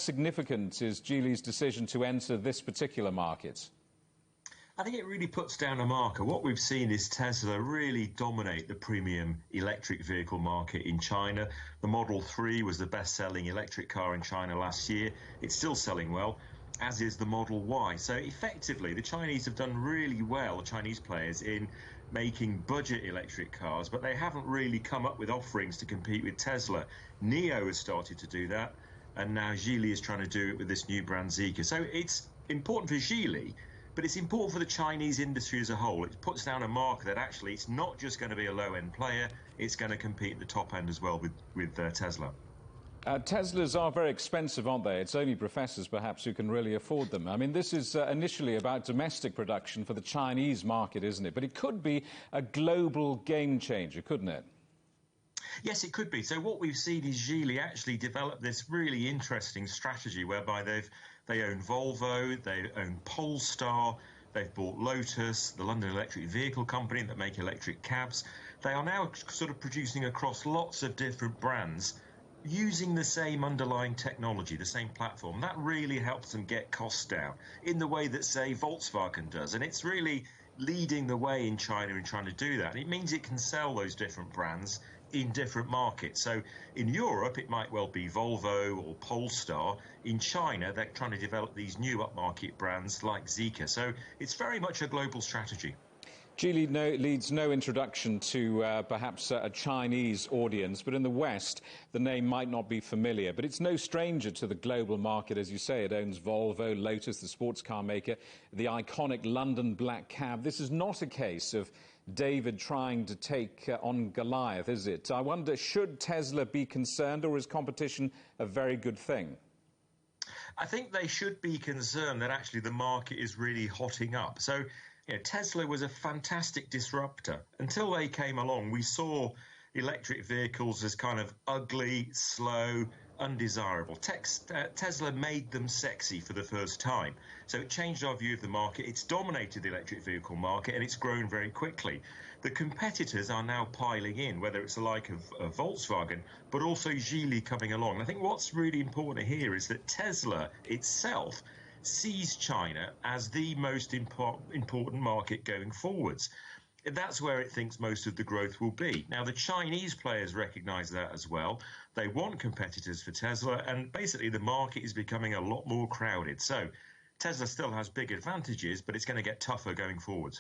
Significant is Geely's decision to enter this particular market? I think it really puts down a marker. What we've seen is Tesla really dominate the premium electric vehicle market in China. The Model 3 was the best-selling electric car in China last year. It's still selling well, as is the Model Y. So effectively, the Chinese have done really well, the Chinese players, in making budget electric cars, but they haven't really come up with offerings to compete with Tesla. NIO has started to do that, and now Geely is trying to do it with this new brand Zeekr. So it's important for Geely, but it's important for the Chinese industry as a whole. It puts down a marker that actually it's not just going to be a low-end player, it's going to compete at the top end as well with Tesla. Teslas are very expensive, aren't they? It's only professors, perhaps, who can really afford them. I mean, this is initially about domestic production for the Chinese market, isn't it? But it could be a global game changer, couldn't it? Yes, it could be. So what we've seen is Geely actually develop this really interesting strategy whereby they own Volvo, they own Polestar, they've bought Lotus, the London electric vehicle company that make electric cabs. They are now sort of producing across lots of different brands using the same underlying technology, the same platform. That really helps them get costs down in the way that, say, Volkswagen does. And it's really leading the way in China in trying to do that. It means it can sell those different brands in different markets. So in Europe, it might well be Volvo or Polestar. In China, they're trying to develop these new upmarket brands like Zeekr. So it's very much a global strategy. Geely leads no introduction to perhaps a Chinese audience, but in the West, the name might not be familiar. But it's no stranger to the global market, as you say. It owns Volvo, Lotus, the sports car maker, the iconic London black cab. This is not a case of David trying to take on Goliath, is it? I wonder, should Tesla be concerned, or is competition a very good thing? I think they should be concerned that actually the market is really hotting up. So, Tesla was a fantastic disruptor. Until they came along, we saw electric vehicles as kind of ugly, slow, undesirable. Tesla made them sexy for the first time. So it changed our view of the market. It's dominated the electric vehicle market, and it's grown very quickly. The competitors are now piling in, whether it's the like of Volkswagen, but also Geely coming along. I think what's really important here is that Tesla itself sees China as the most important market going forwards. That's where it thinks most of the growth will be. Now, the Chinese players recognize that as well. They want competitors for Tesla, and basically the market is becoming a lot more crowded. So Tesla still has big advantages, but it's going to get tougher going forwards.